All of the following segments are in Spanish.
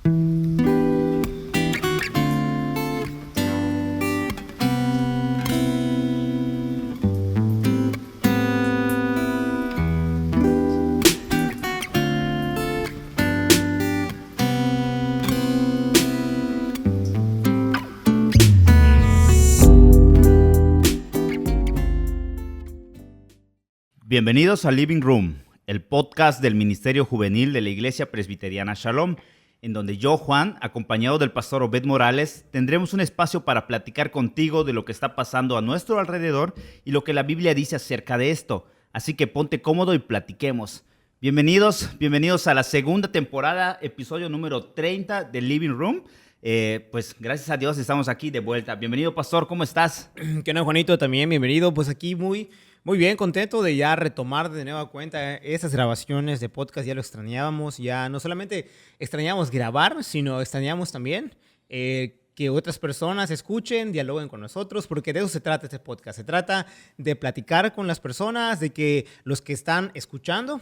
Bienvenidos a Living Room, el podcast del Ministerio Juvenil de la Iglesia Presbiteriana Shalom, en donde yo, Juan, acompañado del pastor Obed Morales, tendremos un espacio para platicar contigo de lo que está pasando a nuestro alrededor y lo que la Biblia dice acerca de esto. Así que ponte cómodo y platiquemos. Bienvenidos a la segunda temporada, episodio número 30 de Living Room. Pues gracias a Dios estamos aquí de vuelta. Bienvenido, pastor, ¿cómo estás? ¿Qué onda, Juanito? También bienvenido. Pues aquí muy bien, contento de ya retomar de nueva cuenta esas grabaciones de podcast. Ya lo extrañábamos, ya no solamente extrañábamos grabar, sino extrañábamos también que otras personas escuchen, dialoguen con nosotros, porque de eso se trata este podcast. Se trata de platicar con las personas, de que los que están escuchando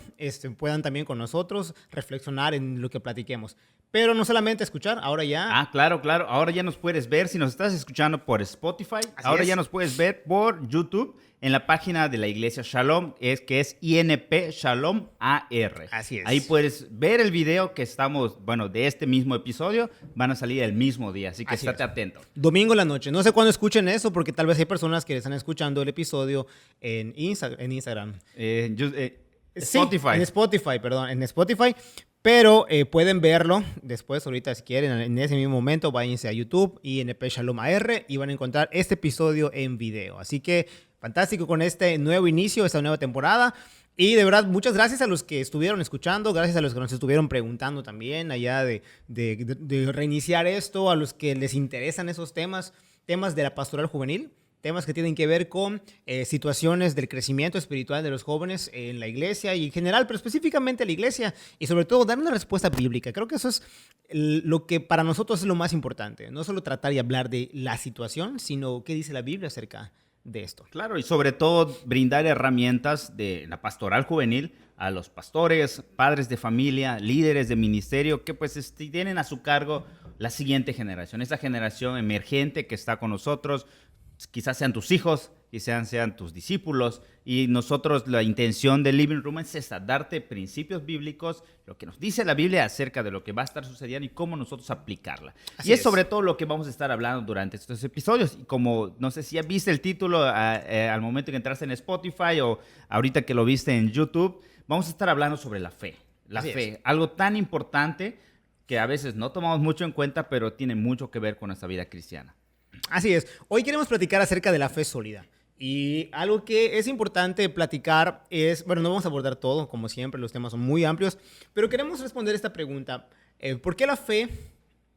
puedan también con nosotros reflexionar en lo que platiquemos. Pero no solamente escuchar, ahora ya... Claro. Ahora ya nos puedes ver. Si nos estás escuchando por Spotify, ahora ya nos puedes ver por YouTube en la página de la Iglesia Shalom, que es INP Shalom AR. Así es. Ahí puedes ver el video que estamos, de este mismo episodio. Van a salir el mismo día, así que estate atento. Domingo en la noche. No sé cuándo escuchen eso, porque tal vez hay personas que están escuchando el episodio en Instagram. Spotify. En Spotify. Pero pueden verlo después, ahorita si quieren, en ese mismo momento, váyanse a YouTube, INP Shalom AR, y van a encontrar este episodio en video. Así que fantástico con este nuevo inicio, esta nueva temporada. Y de verdad, muchas gracias a los que estuvieron escuchando, gracias a los que nos estuvieron preguntando también allá de reiniciar esto, a los que les interesan esos temas de la pastoral juvenil. Temas que tienen que ver con situaciones del crecimiento espiritual de los jóvenes en la iglesia y en general, pero específicamente la iglesia, y sobre todo dar una respuesta bíblica. Creo que eso es lo que para nosotros es lo más importante. No solo tratar y hablar de la situación, sino qué dice la Biblia acerca de esto. Claro, y sobre todo brindar herramientas de la pastoral juvenil a los pastores, padres de familia, líderes de ministerio, que pues tienen a su cargo la siguiente generación, esa generación emergente que está con nosotros. Quizás sean tus hijos, quizás sean tus discípulos, y nosotros la intención del Living Room es esa, darte principios bíblicos, lo que nos dice la Biblia acerca de lo que va a estar sucediendo y cómo nosotros aplicarla. Y es sobre todo lo que vamos a estar hablando durante estos episodios. Y como no sé si ya viste el título al momento que entraste en Spotify o ahorita que lo viste en YouTube, vamos a estar hablando sobre la fe. La fe, algo tan importante que a veces no tomamos mucho en cuenta, pero tiene mucho que ver con nuestra vida cristiana. Así es. Hoy queremos platicar acerca de la fe sólida. Y algo que es importante platicar es, no vamos a abordar todo, como siempre, los temas son muy amplios, pero queremos responder esta pregunta. ¿Por qué la fe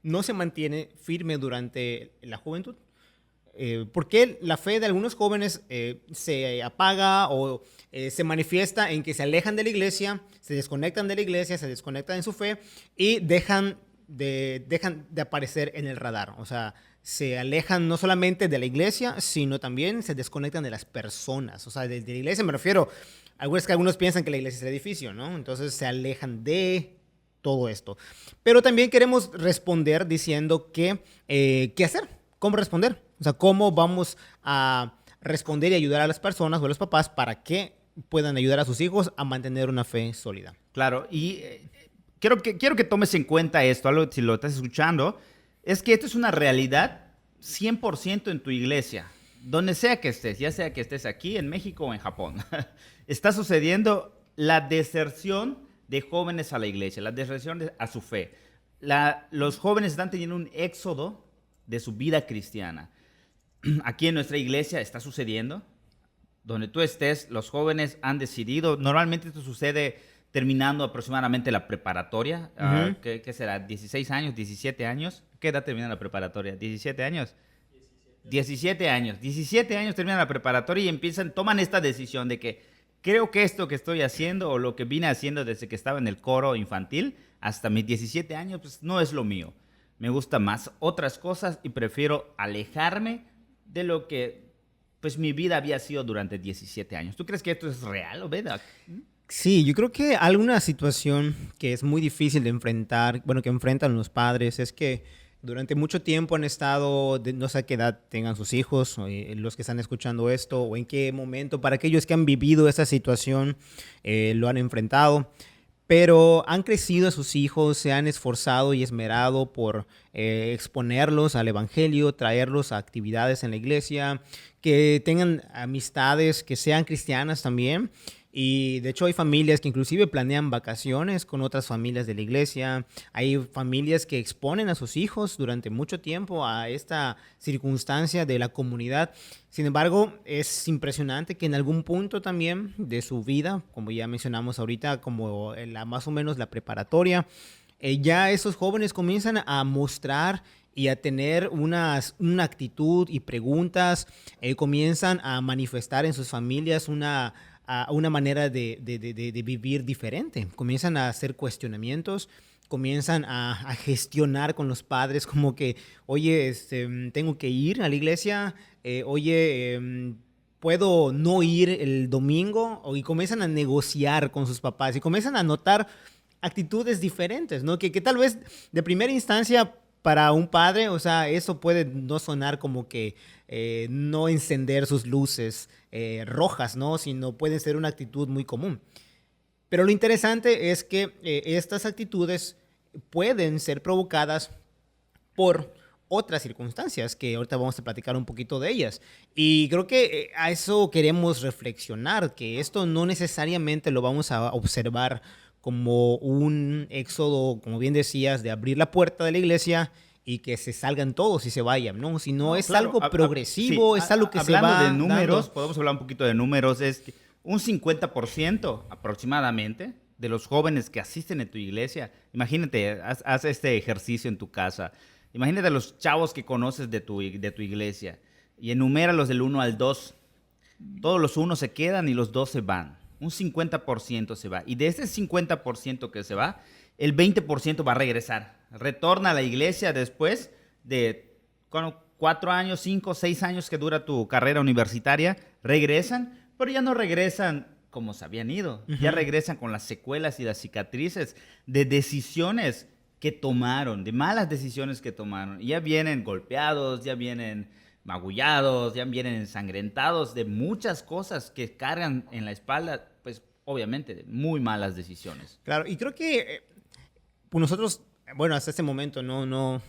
no se mantiene firme durante la juventud? ¿Por qué la fe de algunos jóvenes se apaga o se manifiesta en que se alejan de la iglesia, se desconectan de la iglesia, se desconectan en su fe y dejan de aparecer en el radar? O sea, se alejan no solamente de la iglesia, sino también se desconectan de las personas. O sea, de la iglesia me refiero, algunos piensan que la iglesia es el edificio, ¿no? Entonces se alejan de todo esto. Pero también queremos responder diciendo qué hacer, cómo responder. O sea, cómo vamos a responder y ayudar a las personas o a los papás para que puedan ayudar a sus hijos a mantener una fe sólida. Claro, y quiero que tomes en cuenta esto, algo, si lo estás escuchando, es que esto es una realidad 100% en tu iglesia, donde sea que estés, ya sea que estés aquí en México o en Japón. Está sucediendo la deserción de jóvenes a la iglesia, la deserción a su fe. Los jóvenes están teniendo un éxodo de su vida cristiana. Aquí en nuestra iglesia está sucediendo. Donde tú estés, los jóvenes han decidido, normalmente esto sucede terminando aproximadamente la preparatoria. Uh-huh. ¿Qué será? 16 años, 17 años. ¿Qué edad termina la preparatoria? ¿17 años? 17 años. 17 años terminan la preparatoria y toman esta decisión de que creo que esto que estoy haciendo o lo que vine haciendo desde que estaba en el coro infantil hasta mis 17 años, pues no es lo mío. Me gusta más otras cosas y prefiero alejarme de lo que pues mi vida había sido durante 17 años. ¿Tú crees que esto es real o verdad? Sí, yo creo que alguna situación que es muy difícil de enfrentar, bueno, que enfrentan los padres, es que durante mucho tiempo han estado, no sé a qué edad tengan sus hijos, o, los que están escuchando esto, o en qué momento, para aquellos que han vivido esa situación, lo han enfrentado. Pero han crecido sus hijos, se han esforzado y esmerado por exponerlos al Evangelio, traerlos a actividades en la iglesia, que tengan amistades que sean cristianas también. Y de hecho hay familias que inclusive planean vacaciones con otras familias de la iglesia. Hay familias que exponen a sus hijos durante mucho tiempo a esta circunstancia de la comunidad. Sin embargo, es impresionante que en algún punto también de su vida, como ya mencionamos ahorita, como más o menos la preparatoria, ya esos jóvenes comienzan a mostrar y a tener una actitud y preguntas, comienzan a manifestar en sus familias a una manera de vivir diferente. Comienzan a hacer cuestionamientos, comienzan a gestionar con los padres como que, oye, tengo que ir a la iglesia, oye, puedo no ir el domingo, y comienzan a negociar con sus papás y comienzan a notar actitudes diferentes, ¿no? Que tal vez de primera instancia para un padre, o sea, eso puede no sonar como que no encender sus luces rojas, ¿no? Sino puede ser una actitud muy común. Pero lo interesante es que estas actitudes pueden ser provocadas por otras circunstancias, que ahorita vamos a platicar un poquito de ellas. Y creo que a eso queremos reflexionar, que esto no necesariamente lo vamos a observar como un éxodo, como bien decías, de abrir la puerta de la iglesia y que se salgan todos y se vayan, ¿no? Sino No, es claro, algo progresivo, sí, es algo que se hablando va de números, dando. podemos hablar un poquito de números, es que un 50% aproximadamente de los jóvenes que asisten a tu iglesia, imagínate, haz este ejercicio en tu casa, imagínate los chavos que conoces de tu iglesia y enuméralos del 1 al 2. Todos los unos se quedan y los dos se van. Un 50% se va. Y de ese 50% que se va, el 20% va a regresar. Retorna a la iglesia después de 4 años, 5, 6 años que dura tu carrera universitaria. Regresan, pero ya no regresan como se habían ido. Ya regresan con las secuelas y las cicatrices de decisiones que tomaron, de malas decisiones que tomaron. Y ya vienen golpeados, ya vienen magullados, ya vienen ensangrentados de muchas cosas que cargan en la espalda, pues obviamente de muy malas decisiones. Claro, y creo que pues nosotros, bueno, hasta este momento no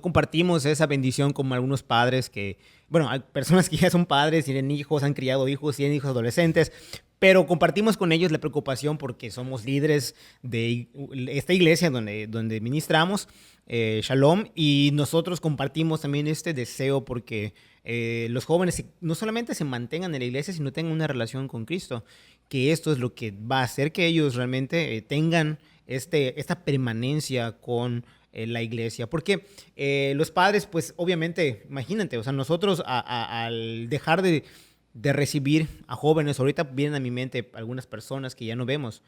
compartimos esa bendición como algunos padres que, bueno, hay personas que ya son padres, tienen hijos, han criado hijos, tienen hijos adolescentes, pero compartimos con ellos la preocupación porque somos líderes de esta iglesia donde ministramos, Shalom, y nosotros compartimos también este deseo porque los jóvenes no solamente se mantengan en la iglesia, sino tengan una relación con Cristo, que esto es lo que va a hacer que ellos realmente tengan esta permanencia con la iglesia. Porque los padres, pues obviamente, imagínate, o sea, nosotros al dejar de recibir a jóvenes, ahorita vienen a mi mente algunas personas que ya no vemos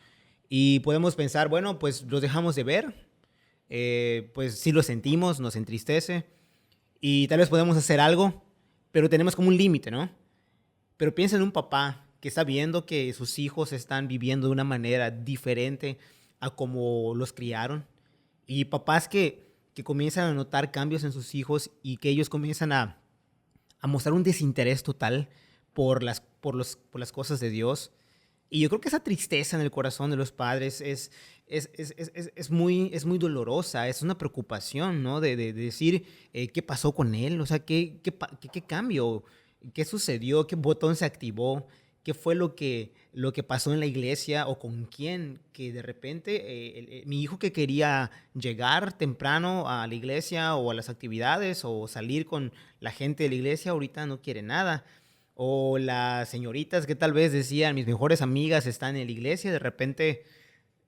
y podemos pensar, bueno, pues los dejamos de ver, pues sí lo sentimos, nos entristece y tal vez podemos hacer algo, pero tenemos como un límite, ¿no? Pero piensa en un papá que está viendo que sus hijos están viviendo de una manera diferente a como los criaron. Y papás que comienzan a notar cambios en sus hijos y que ellos comienzan a mostrar un desinterés total por las cosas de Dios. Y yo creo que esa tristeza en el corazón de los padres es muy dolorosa, es una preocupación, ¿no? De decir, ¿qué pasó con él? O sea, ¿qué cambio? ¿Qué sucedió? ¿Qué botón se activó? ¿Qué fue lo que pasó en la iglesia o con quién? Que de repente mi hijo que quería llegar temprano a la iglesia o a las actividades o salir con la gente de la iglesia, ahorita no quiere nada. O las señoritas que tal vez decían, mis mejores amigas están en la iglesia, de repente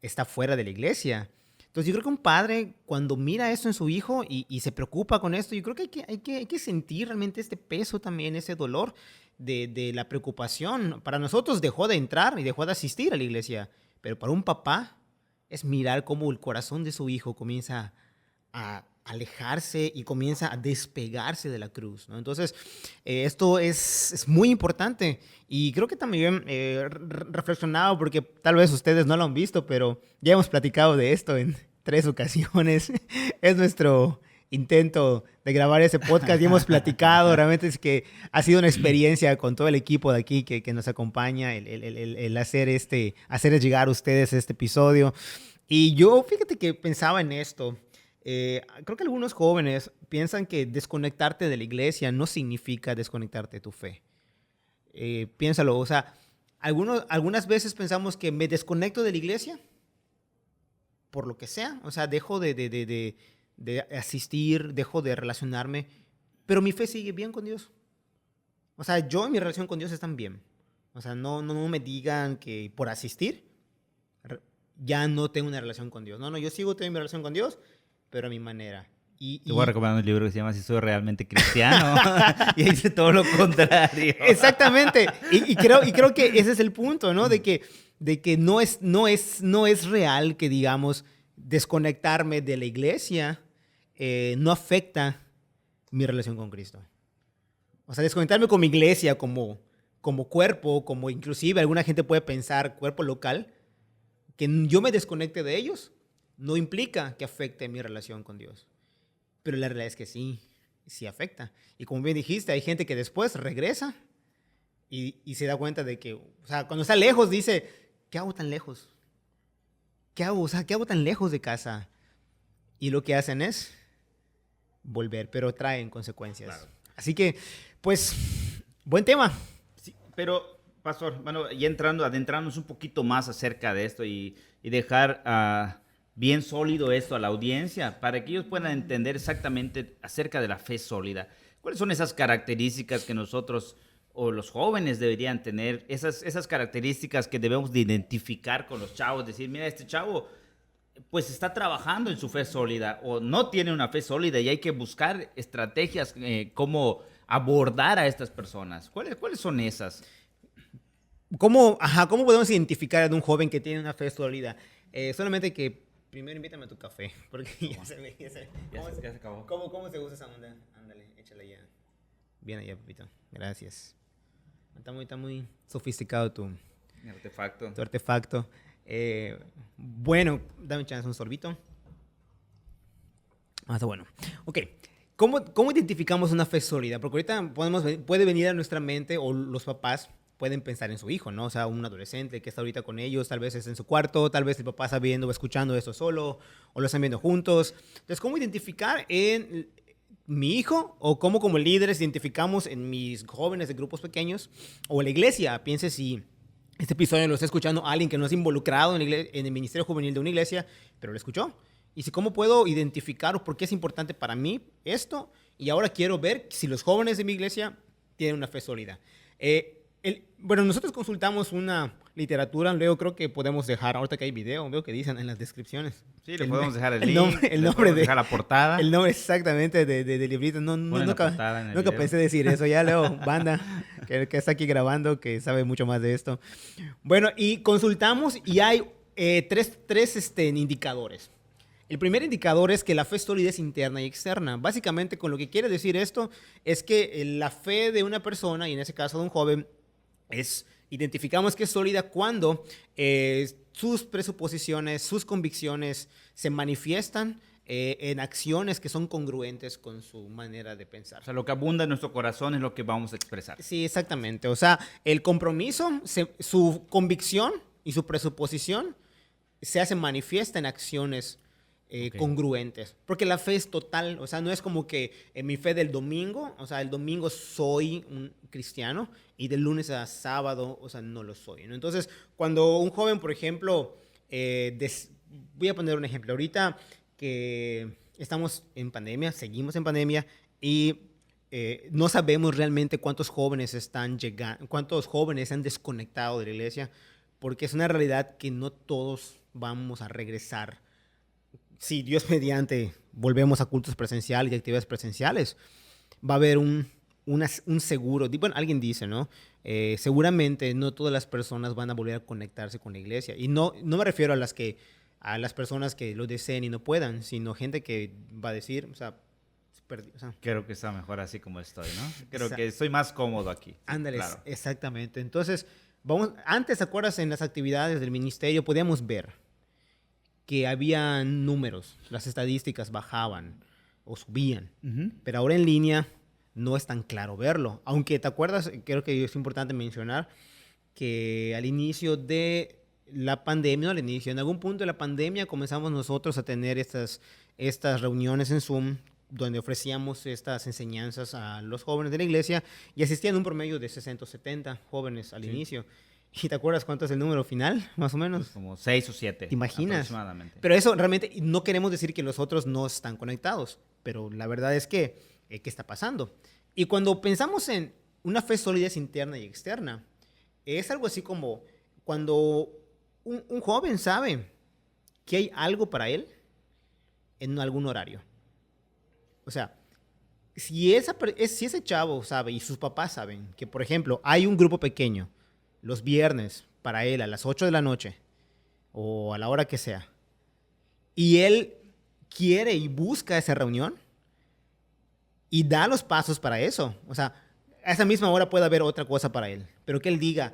está fuera de la iglesia. Entonces yo creo que un padre cuando mira esto en su hijo y se preocupa con esto, yo creo que hay que sentir realmente este peso también, ese dolor de la preocupación. Para nosotros dejó de entrar y dejó de asistir a la iglesia, pero para un papá es mirar cómo el corazón de su hijo comienza a alejarse y comienza a despegarse de la cruz, ¿no? Entonces, esto es muy importante y creo que también reflexionado, porque tal vez ustedes no lo han visto, pero ya hemos platicado de esto en 3 ocasiones. Es nuestro intento de grabar ese podcast y hemos platicado. Realmente es que ha sido una experiencia con todo el equipo de aquí que nos acompaña, el hacer llegar a ustedes este episodio. Y yo, fíjate que pensaba en esto. Creo que algunos jóvenes piensan que desconectarte de la iglesia no significa desconectarte de tu fe. Piénsalo, o sea, algunas veces pensamos que me desconecto de la iglesia por lo que sea, o sea, dejo de asistir, dejo de relacionarme, pero mi fe sigue bien con Dios. O sea, yo y mi relación con Dios están bien. O sea, no me digan que por asistir ya no tengo una relación con Dios. No, yo sigo teniendo mi relación con Dios, pero a mi manera. Te voy a recomendar un libro que se llama Si soy realmente cristiano. Y dice todo lo contrario. Exactamente. Y creo que ese es el punto, ¿no? De que no es real que, digamos, desconectarme de la iglesia no afecta mi relación con Cristo. O sea, desconectarme con mi iglesia como cuerpo, como inclusive alguna gente puede pensar cuerpo local, que yo me desconecte de ellos, no implica que afecte mi relación con Dios. Pero la realidad es que sí afecta. Y como bien dijiste, hay gente que después regresa y se da cuenta de que, o sea, cuando está lejos dice, ¿qué hago tan lejos? ¿Qué hago? O sea, ¿qué hago tan lejos de casa? Y lo que hacen es volver, pero traen consecuencias. Claro. Así que, pues, buen tema. Sí, pero, pastor, bueno, y adentrándonos un poquito más acerca de esto y dejar bien sólido esto a la audiencia para que ellos puedan entender exactamente acerca de la fe sólida. ¿Cuáles son esas características que nosotros o los jóvenes deberían tener? Esas características que debemos de identificar con los chavos. Decir, mira, este chavo pues está trabajando en su fe sólida o no tiene una fe sólida y hay que buscar estrategias cómo abordar a estas personas. ¿Cuáles son esas? ¿Cómo podemos identificar a un joven que tiene una fe sólida? Solamente que primero invítame a tu café, porque ya se acabó. ¿Cómo se usa esa onda? Ándale, échala ya. Bien allá, papito. Gracias. Está muy sofisticado tu artefacto. Bueno, dame chance un sorbito. Está bueno. Ok. ¿Cómo identificamos una fe sólida? Porque ahorita puede venir a nuestra mente, o los papás pueden pensar en su hijo, ¿no? O sea, un adolescente que está ahorita con ellos, tal vez es en su cuarto, tal vez el papá está viendo o escuchando esto solo, o lo están viendo juntos. Entonces, ¿cómo identificar en mi hijo, o cómo como líderes identificamos en mis jóvenes de grupos pequeños, o en la iglesia? Piense si este episodio lo está escuchando alguien que no es involucrado en el ministerio juvenil de una iglesia, pero lo escuchó. Y si cómo puedo identificar o por qué es importante para mí esto, y ahora quiero ver si los jóvenes de mi iglesia tienen una fe sólida. Bueno, nosotros consultamos una literatura, luego creo que podemos dejar, ahorita que hay video, veo que dicen en las descripciones. Sí, le podemos dejar el link, le podemos dejar la portada. El nombre exactamente del librito. Nunca pensé decir eso. Ya leo banda que está aquí grabando, que sabe mucho más de esto. Bueno, y consultamos y hay tres indicadores. El primer indicador es que la fe sólida es interna y externa. Básicamente, con lo que quiere decir esto es que la fe de una persona, y en ese caso de un joven, identificamos que es sólida cuando sus presuposiciones, sus convicciones se manifiestan en acciones que son congruentes con su manera de pensar. O sea, lo que abunda en nuestro corazón es lo que vamos a expresar. Sí, exactamente. O sea, el compromiso, su convicción y su presuposición se hace manifiesta en acciones congruentes. Porque la fe es total. O sea, no es como que en mi fe del domingo, o sea, el domingo soy un cristiano y del lunes a sábado, o sea, no lo soy, ¿no? Entonces, cuando un joven, por ejemplo, voy a poner un ejemplo. Ahorita que estamos en pandemia, seguimos en pandemia y no sabemos realmente cuántos jóvenes han desconectado de la iglesia, porque es una realidad que no todos vamos a regresar. Si Dios mediante volvemos a cultos presenciales y actividades presenciales, va a haber un seguro. Bueno, alguien dice, ¿no? Seguramente no todas las personas van a volver a conectarse con la iglesia. Y no me refiero a las que a las personas que lo deseen y no puedan, sino gente que va a decir, o sea, creo que está mejor así como estoy, ¿no? Creo Exa- que estoy más cómodo aquí. Sí, ándale, claro. exactamente. Entonces, antes, ¿te acuerdas? En las actividades del ministerio podíamos ver que había números, las estadísticas bajaban o subían, Ujú. pero ahora en línea no es tan claro verlo. Aunque, ¿te acuerdas? Creo que es importante mencionar que al inicio de la pandemia, no al inicio, en algún punto de la pandemia comenzamos nosotros a tener estas reuniones en Zoom donde ofrecíamos estas enseñanzas a los jóvenes de la iglesia y asistían un promedio de 60 o 70 jóvenes al Sí. inicio. ¿Y te acuerdas cuánto es el número final, más o menos? Pues como 6 o 7. ¿Te imaginas? Aproximadamente. Pero eso realmente no queremos decir que los otros no están conectados, pero la verdad es que, ¿qué está pasando? Y cuando pensamos en una fe sólida es interna y externa, es algo así como cuando un joven sabe que hay algo para él en algún horario. O sea, si ese chavo sabe y sus papás saben que, por ejemplo, hay un grupo pequeño los viernes para él a las 8 de la noche o a la hora que sea, y él quiere y busca esa reunión y da los pasos para eso. O sea, a esa misma hora puede haber otra cosa para él, pero que él diga,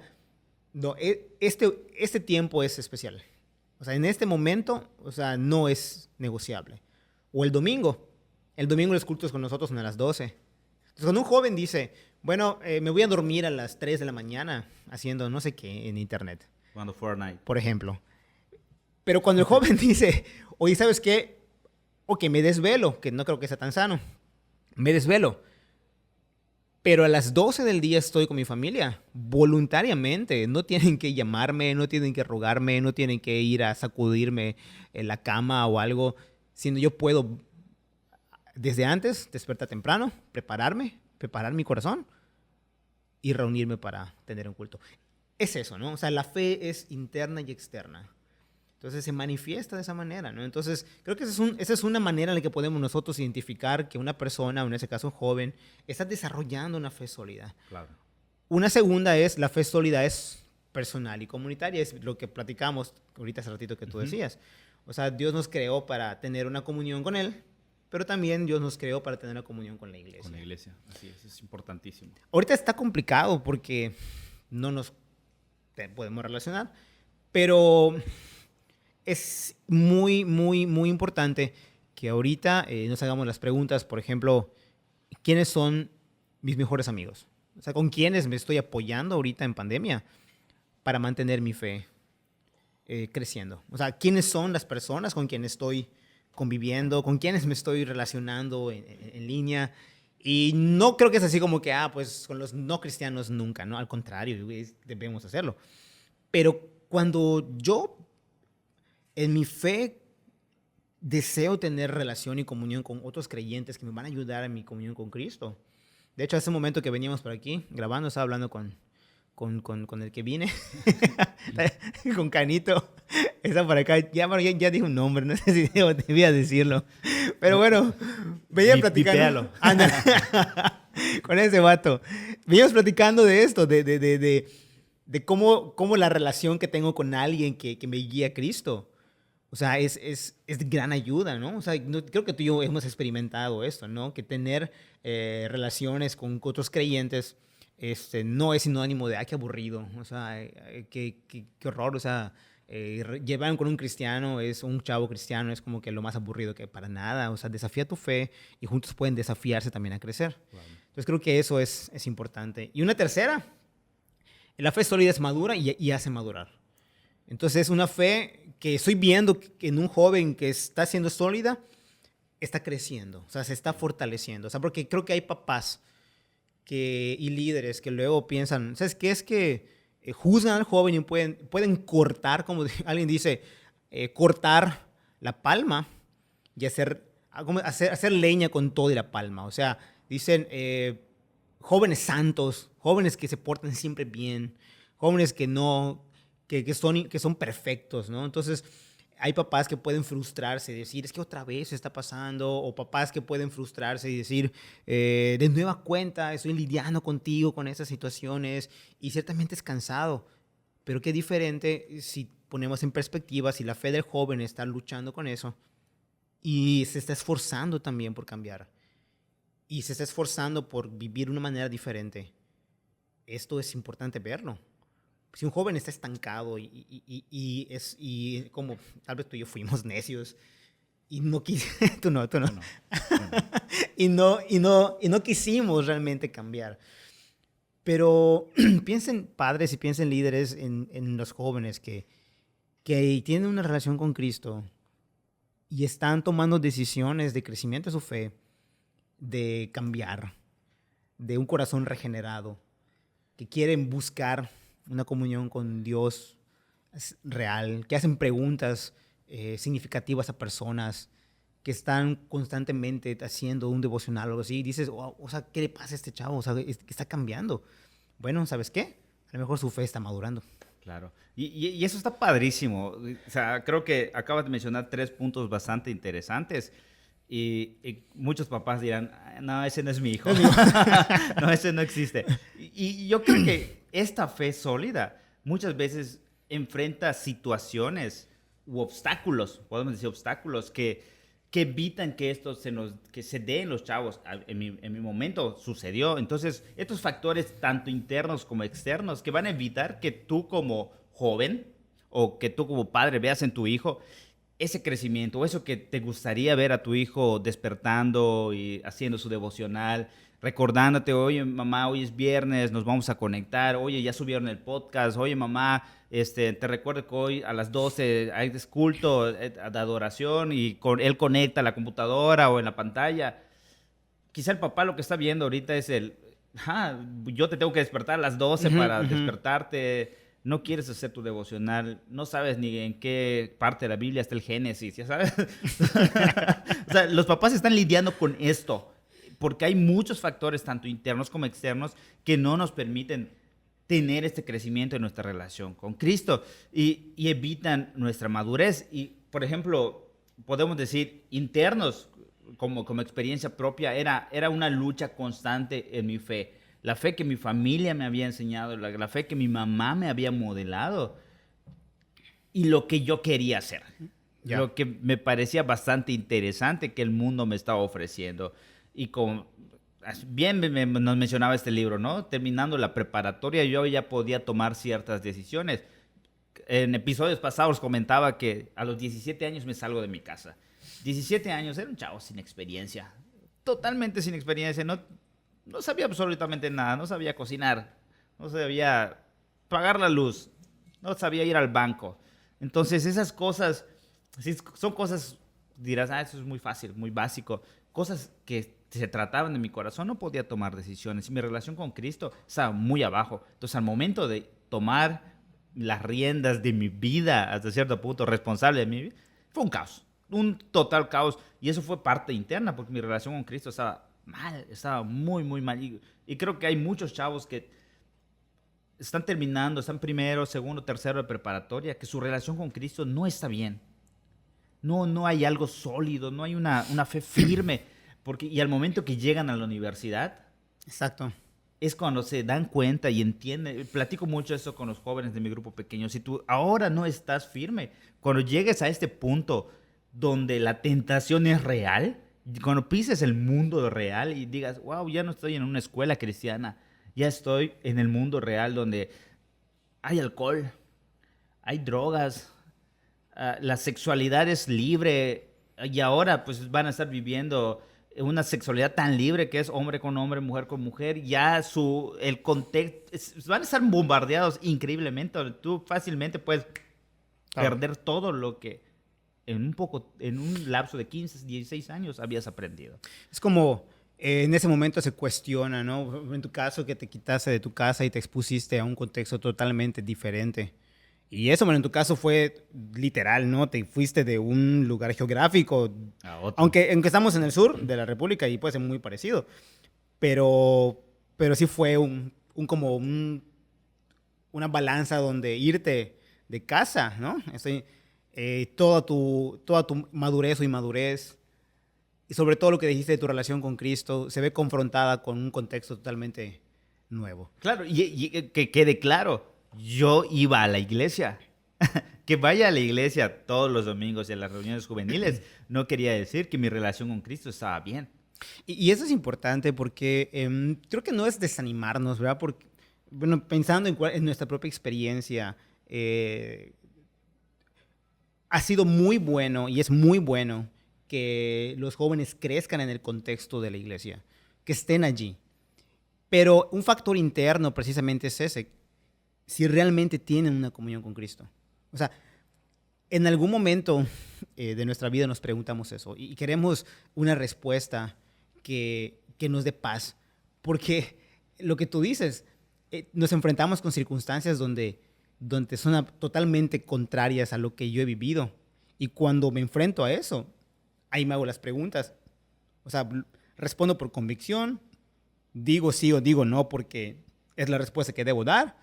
no, este tiempo es especial. O sea, en este momento, o sea, no es negociable. O el domingo los cultos con nosotros son a las 12. Entonces, cuando un joven dice, bueno, me voy a dormir a las 3 de la mañana haciendo no sé qué en internet, Cuando Fortnite. por ejemplo. Pero cuando el joven dice, oye, ¿sabes qué? Ok, me desvelo, que no creo que sea tan sano. Me desvelo. Pero a las 12 del día estoy con mi familia, voluntariamente. No tienen que llamarme, no tienen que rogarme, no tienen que ir a sacudirme en la cama o algo, sino yo puedo, desde antes, despertar temprano, preparar mi corazón y reunirme para tener un culto. Es eso, ¿no? O sea, la fe es interna y externa. Entonces se manifiesta de esa manera, ¿no? Entonces creo que esa es una manera en la que podemos nosotros identificar que una persona, o en ese caso un joven, está desarrollando una fe sólida. Claro. Una segunda es, la fe sólida es personal y comunitaria, es lo que platicamos ahorita hace ratito que tú decías. O sea, Dios nos creó para tener una comunión con Él, pero también Dios nos creó para tener una comunión con la iglesia. Con la iglesia, así es importantísimo. Ahorita está complicado porque no nos podemos relacionar, pero es muy, muy, muy importante que ahorita nos hagamos las preguntas, por ejemplo, ¿quiénes son mis mejores amigos? O sea, ¿con quiénes me estoy apoyando ahorita en pandemia para mantener mi fe creciendo? O sea, ¿quiénes son las personas con quienes estoy conviviendo? ¿Con quiénes me estoy relacionando en línea? Y no creo que es así como que, pues con los no cristianos nunca, ¿no? Al contrario, debemos hacerlo. Pero cuando yo en mi fe deseo tener relación y comunión con otros creyentes que me van a ayudar en mi comunión con Cristo. De hecho, hace un momento que veníamos por aquí grabando, estaba hablando con el que vine, con Canito. Está por acá, ya dije un nombre, no sé si debía decirlo. Pero bueno, venía platicando. Vipéalo. Anda, con ese vato. Veníamos platicando de esto, de cómo la relación que tengo con alguien que me guía a Cristo. O sea, es de gran ayuda, ¿no? O sea, creo que tú y yo hemos experimentado esto, ¿no? Que tener relaciones con otros creyentes no es sinónimo de, qué aburrido. O sea, qué horror. O sea, llevar con un cristiano, un chavo cristiano, es como que lo más aburrido que para nada. O sea, desafía tu fe y juntos pueden desafiarse también a crecer. Claro. Entonces, creo que eso es importante. Y una tercera, la fe sólida es madura y hace madurar. Entonces es una fe que estoy viendo que en un joven que está siendo sólida, está creciendo, o sea, se está fortaleciendo. O sea, porque creo que hay papás y líderes que luego piensan, ¿sabes qué? Es que juzgan al joven y pueden cortar, como alguien dice, cortar la palma y hacer leña con todo y la palma. O sea, dicen jóvenes santos, jóvenes que se portan siempre bien, jóvenes que son perfectos, ¿no? Entonces, hay papás que pueden frustrarse y decir, es que otra vez está pasando, o papás que pueden frustrarse y decir, de nueva cuenta, estoy lidiando contigo con esas situaciones, y ciertamente es cansado, pero qué diferente si ponemos en perspectiva, si la fe del joven está luchando con eso y se está esforzando también por cambiar y se está esforzando por vivir de una manera diferente, esto es importante verlo. Si un joven está estancado y como tal vez tú y yo fuimos necios y no quisimos, tú no. Bueno, y no quisimos realmente cambiar. Pero piensen padres y piensen líderes en los jóvenes que tienen una relación con Cristo y están tomando decisiones de crecimiento de su fe, de cambiar, de un corazón regenerado, que quieren buscar una comunión con Dios real, que hacen preguntas significativas a personas, que están constantemente haciendo un devocional o algo así, y dices, wow, o sea, ¿qué le pasa a este chavo? O sea, que está cambiando. Bueno, ¿sabes qué? A lo mejor su fe está madurando. claro. Y eso está padrísimo. O sea, creo que acabas de mencionar 3 puntos bastante interesantes. Y muchos papás dirán, "Ah, no, ese no es mi hijo. No, ese no existe". Y yo creo que esta fe sólida muchas veces enfrenta situaciones u obstáculos, podemos decir obstáculos, que evitan que esto que se dé en los chavos. En mi momento sucedió. Entonces, estos factores, tanto internos como externos, que van a evitar que tú como joven o que tú como padre veas en tu hijo ese crecimiento, o eso que te gustaría ver a tu hijo despertando y haciendo su devocional, recordándote, oye, mamá, hoy es viernes, nos vamos a conectar, oye, ya subieron el podcast, oye, mamá, te recuerdo que hoy a las 12 hay culto de adoración y él conecta a la computadora o en la pantalla. Quizá el papá lo que está viendo ahorita es yo te tengo que despertar a las 12 para despertarte. No quieres hacer tu devocional, no sabes ni en qué parte de la Biblia está el Génesis, ¿ya sabes? O sea, los papás están lidiando con esto, porque hay muchos factores, tanto internos como externos, que no nos permiten tener este crecimiento en nuestra relación con Cristo y evitan nuestra madurez. Y, por ejemplo, podemos decir, internos, como experiencia propia, era una lucha constante en mi fe. La fe que mi familia me había enseñado, la fe que mi mamá me había modelado y lo que yo quería hacer. Ya. Lo que me parecía bastante interesante que el mundo me estaba ofreciendo. Y como bien nos mencionaba este libro, ¿no? Terminando la preparatoria, yo ya podía tomar ciertas decisiones. En episodios pasados comentaba que a los 17 años me salgo de mi casa. 17 años, era un chavo sin experiencia. Totalmente sin experiencia, no sabía absolutamente nada, no sabía cocinar, no sabía pagar la luz, no sabía ir al banco. Entonces esas cosas, sí, son cosas, dirás, eso es muy fácil, muy básico. Cosas que se trataban de mi corazón, no podía tomar decisiones. Y mi relación con Cristo estaba muy abajo. Entonces al momento de tomar las riendas de mi vida, hasta cierto punto responsable de mi vida, fue un caos, un total caos. Y eso fue parte interna, porque mi relación con Cristo estaba mal, estaba muy, muy mal. Y creo que hay muchos chavos que están terminando, están primero, segundo, tercero de preparatoria, que su relación con Cristo no está bien. No hay algo sólido, no hay una fe firme. Y al momento que llegan a la universidad, Exacto. es cuando se dan cuenta y entienden. Platico mucho eso con los jóvenes de mi grupo pequeño. Si tú ahora no estás firme, cuando llegues a este punto donde la tentación es real, cuando pises el mundo real y digas, wow, ya no estoy en una escuela cristiana, ya estoy en el mundo real donde hay alcohol, hay drogas, la sexualidad es libre y ahora pues van a estar viviendo una sexualidad tan libre que es hombre con hombre, mujer con mujer, ya el contexto, van a estar bombardeados increíblemente. Tú fácilmente puedes perder todo lo que en un lapso de 15, 16 años habías aprendido. Es como en ese momento se cuestiona, ¿no? En tu caso, que te quitaste de tu casa y te expusiste a un contexto totalmente diferente. Y eso, bueno, en tu caso fue literal, ¿no? Te fuiste de un lugar geográfico, A otro. aunque estamos en el sur de la República y puede ser muy parecido, pero sí fue una balanza donde irte de casa, ¿no? Toda tu madurez o inmadurez, y sobre todo lo que dijiste de tu relación con Cristo, se ve confrontada con un contexto totalmente nuevo. Claro, y que quede claro, yo iba a la iglesia. Que vaya a la iglesia todos los domingos y a las reuniones juveniles no quería decir que mi relación con Cristo estaba bien. Y eso es importante porque creo que no es desanimarnos, ¿verdad? Porque, bueno, pensando en nuestra propia experiencia, ha sido muy bueno y es muy bueno que los jóvenes crezcan en el contexto de la iglesia, que estén allí. Pero un factor interno precisamente es ese, si realmente tienen una comunión con Cristo. O sea, en algún momento de nuestra vida nos preguntamos eso y queremos una respuesta que nos dé paz. Porque lo que tú dices, nos enfrentamos con circunstancias donde son totalmente contrarias a lo que yo he vivido. Y cuando me enfrento a eso, ahí me hago las preguntas. O sea, respondo por convicción, digo sí o digo no porque es la respuesta que debo dar,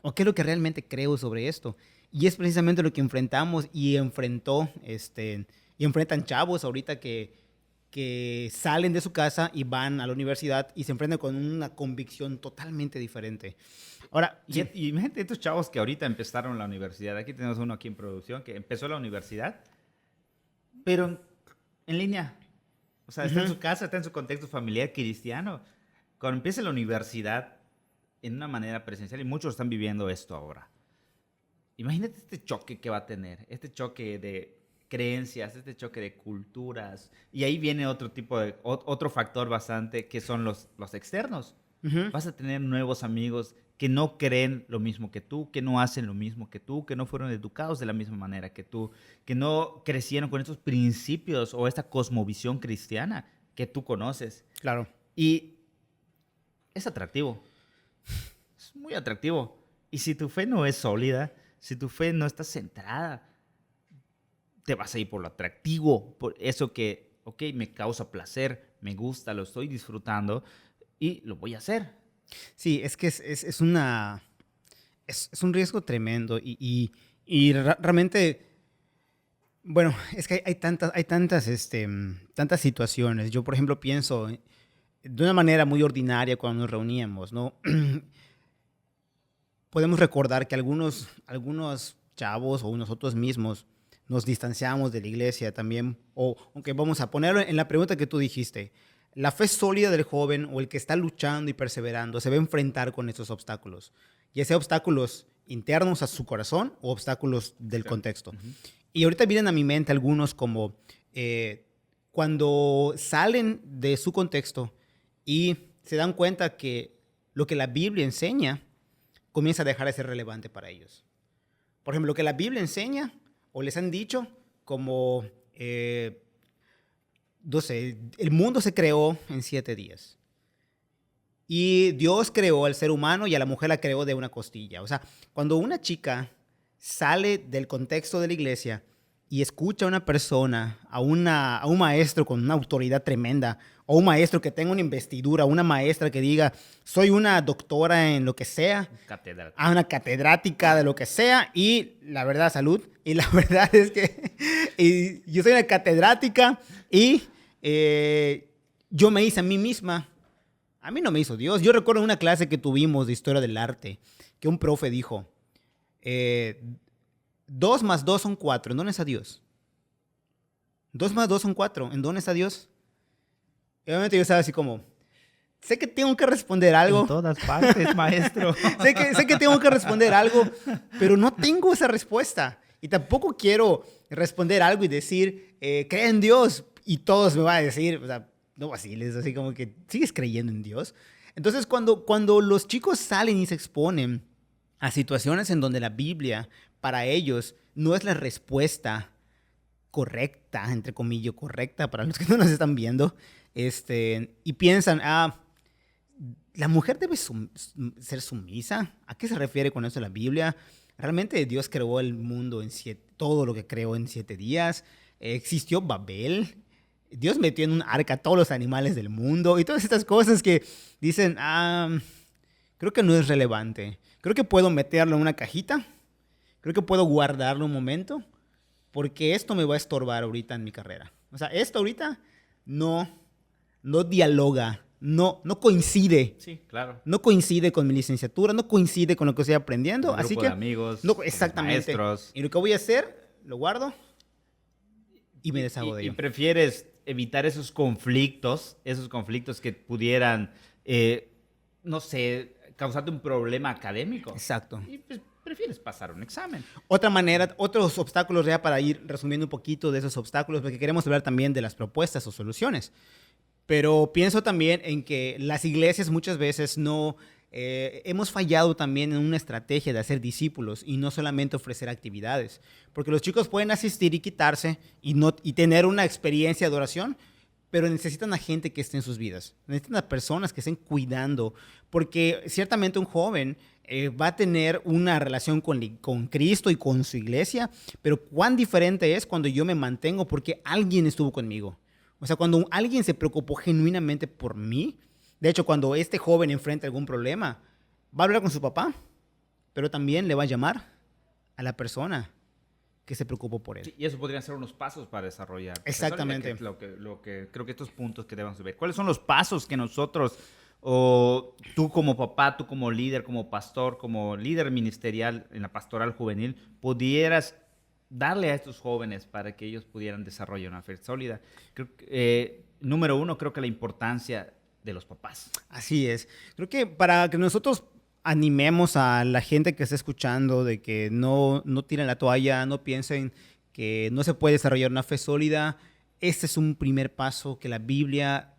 o qué es lo que realmente creo sobre esto. Y es precisamente lo que enfrentamos y enfrentan chavos ahorita que salen de su casa y van a la universidad y se enfrentan con una convicción totalmente diferente. Ahora, Y imagínate estos chavos que ahorita empezaron la universidad. Aquí tenemos uno aquí en producción que empezó la universidad, pero en línea. O sea, está en su casa, está en su contexto familiar cristiano. Cuando empiece la universidad en una manera presencial, y muchos están viviendo esto ahora. Imagínate este choque que va a tener, este choque de creencias, este choque de culturas. Y ahí viene otro factor bastante que son los externos. Vas a tener nuevos amigos que no creen lo mismo que tú, que no hacen lo mismo que tú, que no fueron educados de la misma manera que tú, que no crecieron con estos principios o esta cosmovisión cristiana que tú conoces. claro. Y es atractivo. Es muy atractivo. Y si tu fe no es sólida, si tu fe no está centrada, te vas a ir por lo atractivo, por eso que, ok, me causa placer, me gusta, lo estoy disfrutando y lo voy a hacer. Sí, es que es un riesgo tremendo y realmente, bueno, es que hay tantas situaciones. Yo, por ejemplo, pienso de una manera muy ordinaria cuando nos reuníamos, ¿no? Podemos recordar que algunos chavos o nosotros mismos nos distanciamos de la iglesia también, o aunque vamos a ponerlo en la pregunta que tú dijiste, la fe sólida del joven o el que está luchando y perseverando se va a enfrentar con estos obstáculos, ya sea obstáculos internos a su corazón o obstáculos del contexto. Y ahorita vienen a mi mente algunos como cuando salen de su contexto y se dan cuenta que lo que la Biblia enseña comienza a dejar de ser relevante para ellos. Por ejemplo, lo que la Biblia enseña o les han dicho como, no sé, el mundo se creó en 7 días. Y Dios creó al ser humano y a la mujer la creó de una costilla. O sea, cuando una chica sale del contexto de la iglesia y escucha a una persona, a un maestro con una autoridad tremenda, o un maestro que tenga una investidura, una maestra que diga, soy una doctora en lo que sea, a una catedrática de lo que sea, y la verdad, salud, y la verdad es que y yo soy una catedrática y yo me hice a mí misma. A mí no me hizo Dios. Yo recuerdo una clase que tuvimos de historia del arte, que un profe dijo, 2 más 2 son 4, ¿en dónde está Dios? 2 más 2 son 4, ¿en dónde está Dios? Y obviamente yo estaba así como, sé que tengo que responder algo. En todas partes, maestro. sé que tengo que responder algo, pero no tengo esa respuesta. Y tampoco quiero responder algo y decir, cree en Dios, y todos me van a decir, o sea, no vaciles, así como que sigues creyendo en Dios. Entonces, cuando los chicos salen y se exponen a situaciones en donde la Biblia, para ellos, no es la respuesta correcta, entre comillas, correcta, para los que no nos están viendo, y piensan, la mujer debe ser sumisa. ¿A qué se refiere con eso la Biblia? Realmente Dios creó el mundo todo lo que creó en 7 días. Existió Babel. Dios metió en un arca a todos los animales del mundo y todas estas cosas que dicen, creo que no es relevante. Creo que puedo meterlo en una cajita. Creo que puedo guardarlo un momento porque esto me va a estorbar ahorita en mi carrera. O sea, esto ahorita no dialoga no coincide. Sí, claro. No coincide con mi licenciatura, no coincide con lo que estoy aprendiendo. Un Así grupo que, de amigos, no, con los exactamente. maestros. Y lo que voy a hacer, lo guardo y me deshago de Y ello. prefieres evitar esos conflictos que pudieran, no sé, causarte un problema académico. Exacto. Y pues, prefieres pasar un examen. Otra manera, otros obstáculos, ya para ir resumiendo un poquito de esos obstáculos, porque queremos hablar también de las propuestas o soluciones. Pero pienso también en que las iglesias muchas veces no hemos fallado también en una estrategia de hacer discípulos y no solamente ofrecer actividades. Porque los chicos pueden asistir y quitarse y tener una experiencia de oración, pero necesitan a gente que esté en sus vidas. Necesitan a personas que estén cuidando, porque ciertamente un joven va a tener una relación con Cristo y con su iglesia, pero cuán diferente es cuando yo me mantengo porque alguien estuvo conmigo. O sea, cuando alguien se preocupó genuinamente por mí. De hecho, cuando este joven enfrenta algún problema, va a hablar con su papá, pero también le va a llamar a la persona que se preocupó por él. Sí, y eso podrían ser unos pasos para desarrollar. Exactamente. Eso es lo que creo que estos puntos que debemos ver. ¿Cuáles son los pasos que nosotros, o tú como papá, tú como líder, como pastor, como líder ministerial en la pastoral juvenil, pudieras darle a estos jóvenes para que ellos pudieran desarrollar una fe sólida? Creo que, número uno, creo que la importancia de los papás. Así es. Creo que para que nosotros animemos a la gente que está escuchando de que no tiren la toalla, no piensen que no se puede desarrollar una fe sólida, este es un primer paso que la Biblia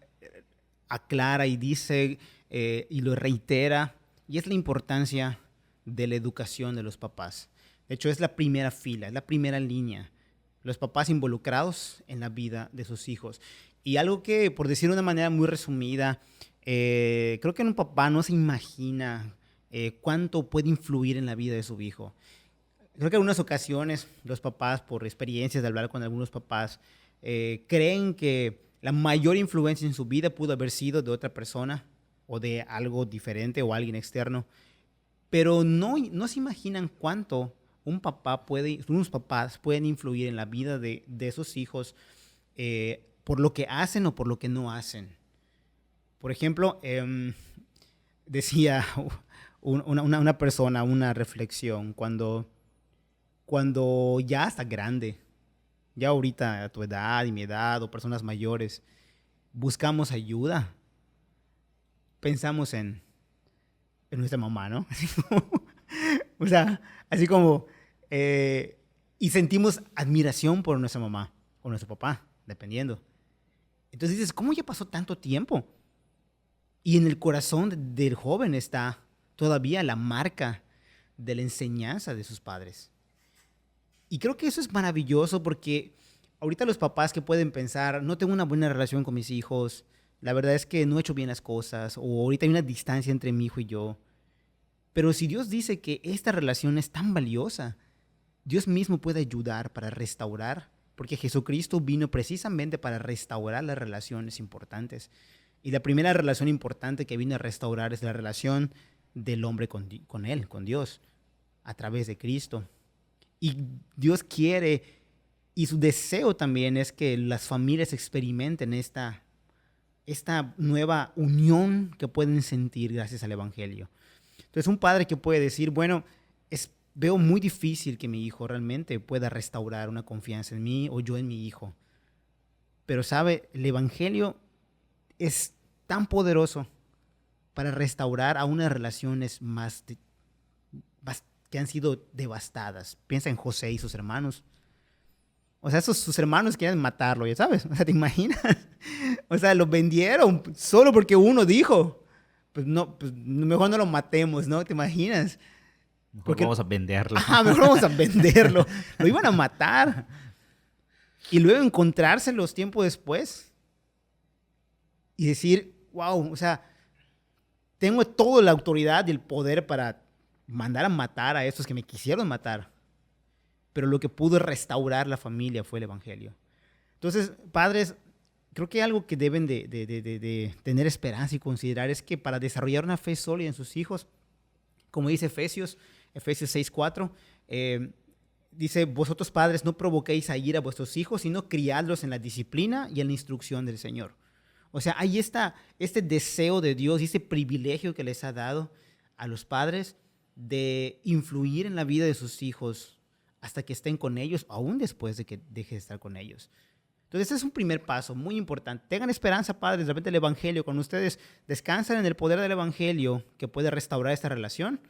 aclara y dice y lo reitera, y es la importancia de la educación de los papás. De hecho, es la primera fila, es la primera línea. Los papás involucrados en la vida de sus hijos. Y algo que, por decir de una manera muy resumida, creo que un papá no se imagina cuánto puede influir en la vida de su hijo. Creo que en algunas ocasiones los papás, por experiencias de hablar con algunos papás, creen que la mayor influencia en su vida pudo haber sido de otra persona o de algo diferente o alguien externo. Pero no se imaginan cuánto unos papás pueden influir en la vida de sus hijos por lo que hacen o por lo que no hacen. Por ejemplo, decía una persona, una reflexión, cuando ya estás grande, ya ahorita a tu edad y mi edad o personas mayores, buscamos ayuda, pensamos en nuestra mamá, ¿no? O sea, así como, y sentimos admiración por nuestra mamá o nuestro papá, dependiendo. Entonces dices, ¿cómo ya pasó tanto tiempo? Y en el corazón del joven está todavía la marca de la enseñanza de sus padres. Y creo que eso es maravilloso porque ahorita los papás que pueden pensar, no tengo una buena relación con mis hijos, la verdad es que no he hecho bien las cosas, o ahorita hay una distancia entre mi hijo y yo. Pero si Dios dice que esta relación es tan valiosa, Dios mismo puede ayudar para restaurar, porque Jesucristo vino precisamente para restaurar las relaciones importantes. Y la primera relación importante que vino a restaurar es la relación del hombre con Él, con Dios, a través de Cristo. Y Dios quiere, y su deseo también es que las familias experimenten esta nueva unión que pueden sentir gracias al Evangelio. Entonces, un padre que puede decir, bueno, veo muy difícil que mi hijo realmente pueda restaurar una confianza en mí o yo en mi hijo. Pero, ¿sabe? El Evangelio es tan poderoso para restaurar a unas relaciones que han sido devastadas. Piensa en José y sus hermanos. O sea, sus hermanos quieren matarlo, ya sabes. O sea, ¿te imaginas? O sea, lo vendieron solo porque uno dijo, pues mejor no lo matemos, ¿no? ¿Te imaginas? Mejor vamos a venderlo. Ajá, mejor vamos a venderlo. Lo iban a matar. Y luego encontrárselos tiempo después y decir, wow, o sea, tengo toda la autoridad y el poder para mandar a matar a estos que me quisieron matar. Pero lo que pudo restaurar la familia fue el Evangelio. Entonces, padres, creo que algo que deben de tener esperanza y considerar es que para desarrollar una fe sólida en sus hijos, como dice Efesios 6:4, dice, vosotros padres no provoquéis a ira a vuestros hijos, sino criadlos en la disciplina y en la instrucción del Señor. O sea, hay este deseo de Dios y este privilegio que les ha dado a los padres de influir en la vida de sus hijos hasta que estén con ellos, aún después de que deje de estar con ellos. Entonces, ese es un primer paso muy importante. Tengan esperanza, padres, de repente el Evangelio, cuando ustedes descansan en el poder del Evangelio que puede restaurar esta relación,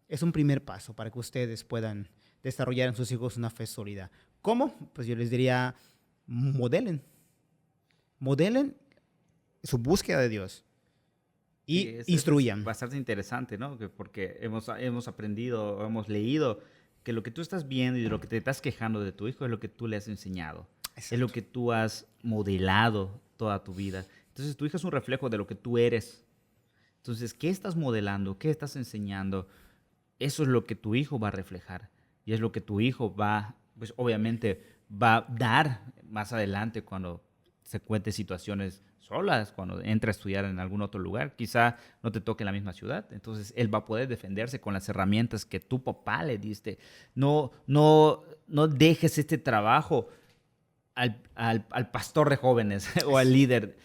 es un primer paso para que ustedes puedan desarrollar en sus hijos una fe sólida. ¿Cómo? Pues yo les diría, modelen. Modelen su búsqueda de Dios y Sí, instruyan. es bastante interesante, ¿no? Porque hemos aprendido, hemos leído que lo que tú estás viendo y de lo que te estás quejando de tu hijo es lo que tú le has enseñado. Exacto. Es lo que tú has modelado toda tu vida. Entonces, tu hijo es un reflejo de lo que tú eres. Entonces, ¿qué estás modelando? ¿Qué estás enseñando? Eso es lo que tu hijo va a reflejar. Y es lo que tu hijo va, pues obviamente, va a dar más adelante cuando se cuente situaciones solas, cuando entre a estudiar en algún otro lugar. Quizá no te toque en la misma ciudad. Entonces, él va a poder defenderse con las herramientas que tu papá le diste. No dejes este trabajo al pastor de jóvenes o al líder.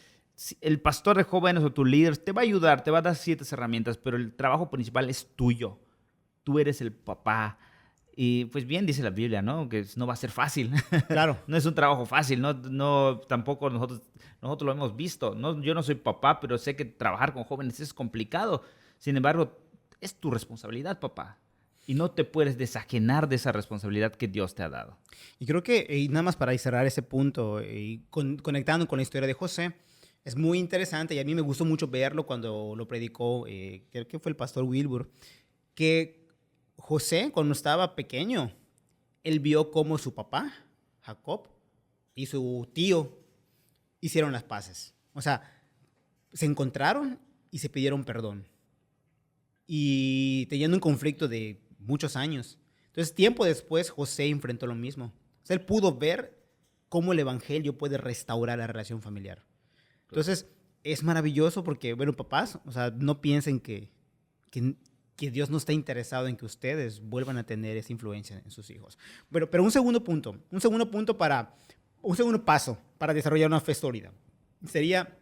El pastor de jóvenes o tu líder te va a ayudar, te va a dar ciertas herramientas, pero el trabajo principal es tuyo. Tú eres el papá. Y pues bien dice la Biblia, ¿no? Que no va a ser fácil. Claro. No es un trabajo fácil, no tampoco nosotros lo hemos visto. No, yo no soy papá, pero sé que trabajar con jóvenes es complicado. Sin embargo, es tu responsabilidad, papá. Y no te puedes desajenar de esa responsabilidad que Dios te ha dado. Y creo que, y nada más para cerrar ese punto, y conectando con la historia de José, es muy interesante y a mí me gustó mucho verlo cuando lo predicó, creo que fue el pastor Wilbur, que José, cuando estaba pequeño, él vio cómo su papá, Jacob, y su tío hicieron las paces. O sea, se encontraron y se pidieron perdón. Y teniendo un conflicto de muchos años. Entonces, tiempo después, José enfrentó lo mismo. O sea, él pudo ver cómo el evangelio puede restaurar la relación familiar. Entonces, es maravilloso porque, bueno, papás, o sea, no piensen que Dios no está interesado en que ustedes vuelvan a tener esa influencia en sus hijos. Pero un segundo paso para desarrollar una fe sólida sería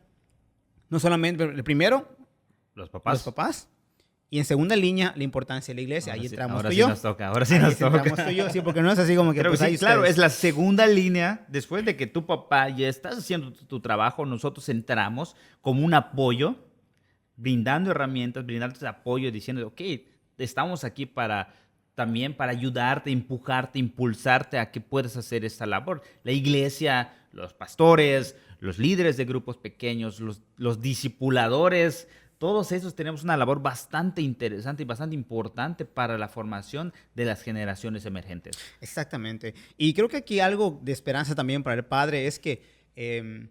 no solamente, el primero, Los papás. los papás, y en segunda línea, la importancia de la iglesia. Ahí entramos ahora tú y sí yo. nos toca, ahora sí Ahí nos toca. entramos tú y yo, sí, porque no es así como que, Creo pues que ahí sí, claro, ustedes. es la segunda línea. Después de que tu papá ya estás haciendo tu trabajo, nosotros entramos como un apoyo, brindando herramientas, brindando apoyo, diciendo, ok, estamos aquí también para ayudarte, empujarte, impulsarte a que puedas hacer esta labor. La iglesia, los pastores, los líderes de grupos pequeños, los discipuladores, todos esos tenemos una labor bastante interesante y bastante importante para la formación de las generaciones emergentes. Exactamente. Y creo que aquí algo de esperanza también para el padre es que el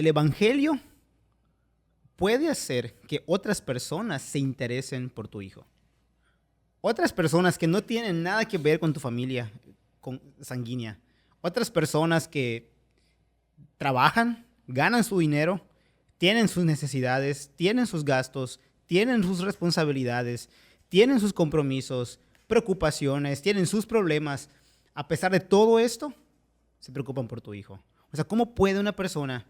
evangelio puede hacer que otras personas se interesen por tu hijo. Otras personas que no tienen nada que ver con tu familia sanguínea. Otras personas que trabajan, ganan su dinero, tienen sus necesidades, tienen sus gastos, tienen sus responsabilidades, tienen sus compromisos, preocupaciones, tienen sus problemas. A pesar de todo esto, se preocupan por tu hijo. O sea, ¿cómo puede una persona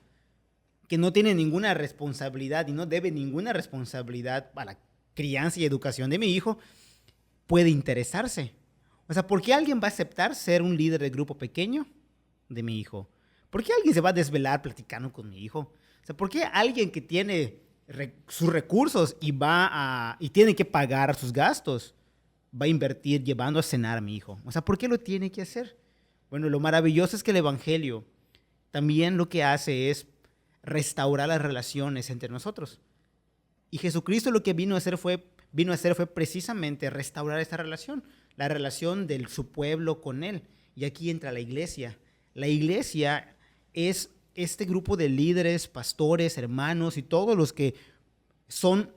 que no tiene ninguna responsabilidad y no debe ninguna responsabilidad a la crianza y educación de mi hijo, puede interesarse? O sea, ¿por qué alguien va a aceptar ser un líder de grupo pequeño de mi hijo? ¿Por qué alguien se va a desvelar platicando con mi hijo? O sea, ¿por qué alguien que tiene sus recursos y tiene que pagar sus gastos va a invertir llevando a cenar a mi hijo? O sea, ¿por qué lo tiene que hacer? Bueno, lo maravilloso es que el evangelio también lo que hace es restaurar las relaciones entre nosotros. Y Jesucristo lo que vino a hacer fue precisamente restaurar esta relación, la relación de su pueblo con él. Y aquí entra la iglesia. La iglesia es este grupo de líderes, pastores, hermanos y todos los que son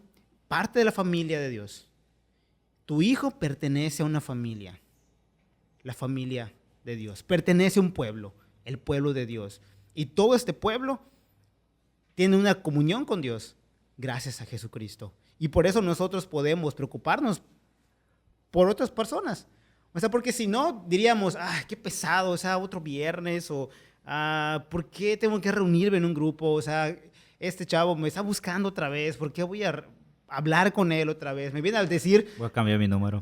parte de la familia de Dios. Tu hijo pertenece a una familia, la familia de Dios. Pertenece a un pueblo, el pueblo de Dios. Y todo este pueblo tiene una comunión con Dios gracias a Jesucristo. Y por eso nosotros podemos preocuparnos por otras personas. O sea, porque si no, diríamos, qué pesado, o sea, otro viernes, o ¿Por qué tengo que reunirme en un grupo? O sea, este chavo me está buscando otra vez. ¿Por qué voy a hablar con él otra vez? Me viene a decir... Voy a cambiar mi número.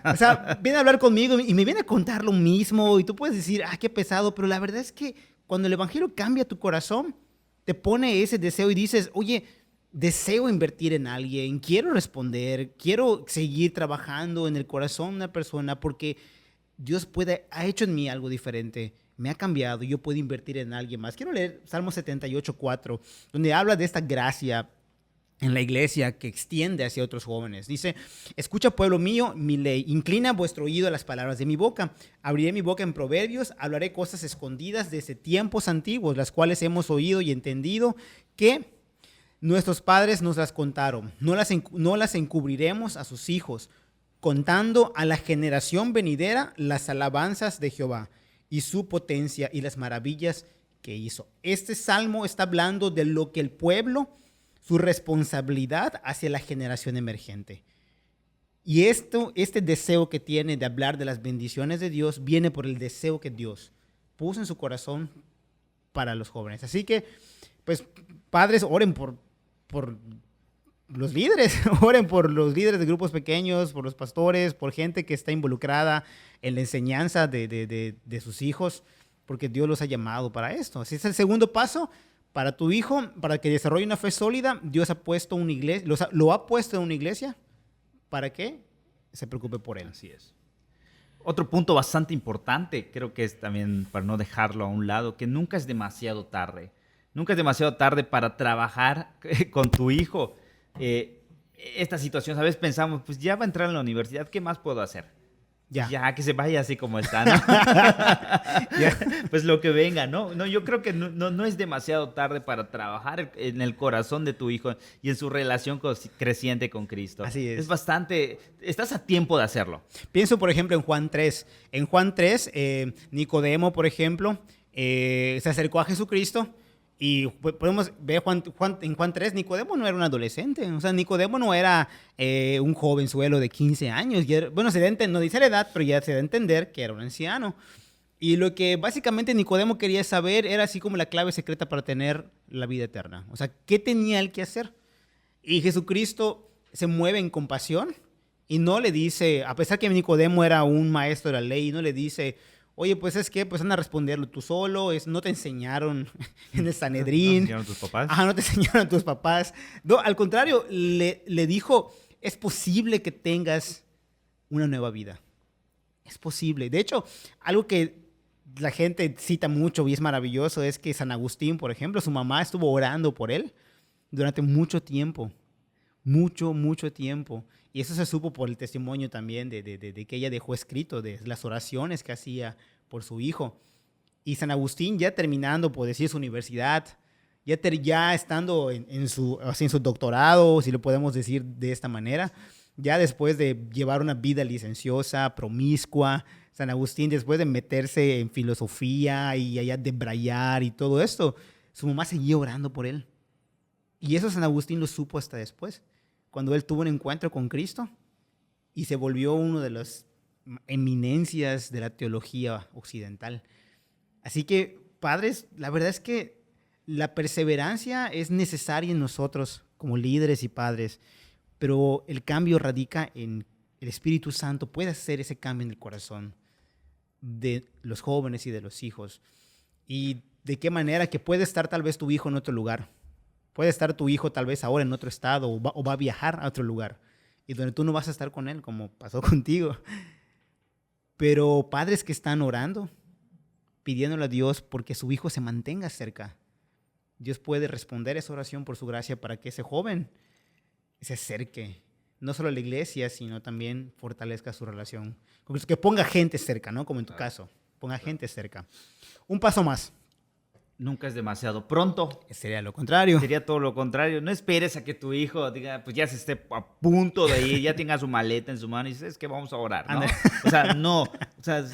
O sea, viene a hablar conmigo y me viene a contar lo mismo. Y tú puedes decir, qué pesado. Pero la verdad es que cuando el evangelio cambia tu corazón, te pone ese deseo y dices, oye, deseo invertir en alguien, quiero responder, quiero seguir trabajando en el corazón de una persona porque Dios ha hecho en mí algo diferente, me ha cambiado y yo puedo invertir en alguien más. Quiero leer Salmo 78:4, donde habla de esta gracia en la iglesia que extiende hacia otros jóvenes. Dice, escucha pueblo mío mi ley, inclina vuestro oído a las palabras de mi boca. Abriré mi boca en proverbios, hablaré cosas escondidas desde tiempos antiguos, las cuales hemos oído y entendido que nuestros padres nos las contaron. No las encubriremos a sus hijos, contando a la generación venidera las alabanzas de Jehová y su potencia y las maravillas que hizo. Este salmo está hablando de lo que el pueblo, su responsabilidad hacia la generación emergente. Y este deseo que tiene de hablar de las bendiciones de Dios viene por el deseo que Dios puso en su corazón para los jóvenes. Así que, pues, padres, oren por los líderes, oren por los líderes de grupos pequeños, por los pastores, por gente que está involucrada en la enseñanza de sus hijos, porque Dios los ha llamado para esto. Así es el segundo paso. Para tu hijo, para que desarrolle una fe sólida, Dios ha puesto una iglesia, lo ha puesto en una iglesia para que se preocupe por él. Así es. Otro punto bastante importante, creo que es también para no dejarlo a un lado, que nunca es demasiado tarde. Nunca es demasiado tarde para trabajar con tu hijo. Esta situación, a veces pensamos, pues ya va a entrar en la universidad, ¿qué más puedo hacer? Ya, que se vaya así como está, ¿no? Pues lo que venga, ¿no? No, yo creo que no es demasiado tarde para trabajar en el corazón de tu hijo y en su relación creciente con Cristo. Así es. Estás a tiempo de hacerlo. Pienso, por ejemplo, en Juan 3. En Juan 3, Nicodemo, por ejemplo, se acercó a Jesucristo. Y podemos ver en Juan 3, Nicodemo no era un adolescente. O sea, Nicodemo no era un jovenzuelo de 15 años. Bueno, no dice la edad, pero ya se da a entender que era un anciano. Y lo que básicamente Nicodemo quería saber era así como la clave secreta para tener la vida eterna. O sea, ¿qué tenía él que hacer? Y Jesucristo se mueve en compasión y no le dice, a pesar que Nicodemo era un maestro de la ley, no le dice... Oye, pues es que pues anda a responderlo tú solo, no te enseñaron en el Sanedrín. ¿No te enseñaron tus papás? Ajá, no te enseñaron tus papás. No, al contrario, le dijo, es posible que tengas una nueva vida. Es posible. De hecho, algo que la gente cita mucho y es maravilloso es que San Agustín, por ejemplo, su mamá estuvo orando por él durante mucho tiempo. Mucho tiempo. Y eso se supo por el testimonio también de que ella dejó escrito, de las oraciones que hacía por su hijo. Y San Agustín, ya terminando, por decir, su universidad, ya estando en su doctorado, si lo podemos decir de esta manera, ya después de llevar una vida licenciosa, promiscua, San Agustín, después de meterse en filosofía y allá debrayar y todo esto, su mamá seguía orando por él. Y eso San Agustín lo supo hasta después, cuando él tuvo un encuentro con Cristo y se volvió uno de las eminencias de la teología occidental. Así que, padres, la verdad es que la perseverancia es necesaria en nosotros como líderes y padres, pero el cambio radica en el Espíritu Santo puede hacer ese cambio en el corazón de los jóvenes y de los hijos. Y de qué manera que puede estar tal vez tu hijo en otro lugar. Puede estar tu hijo tal vez ahora en otro estado o va a viajar a otro lugar y donde tú no vas a estar con él, como pasó contigo. Pero padres que están orando, pidiéndole a Dios porque su hijo se mantenga cerca. Dios puede responder esa oración por su gracia para que ese joven se acerque, no solo a la iglesia, sino también fortalezca su relación. Que ponga gente cerca, ¿no? Como en tu caso, ponga gente cerca. Un paso más. Nunca es demasiado pronto. Sería lo contrario. Sería todo lo contrario. No esperes a que tu hijo diga, pues ya se esté a punto de ir, ya tenga su maleta en su mano y dices, es que vamos a orar, ¿no? O sea, no. O sea,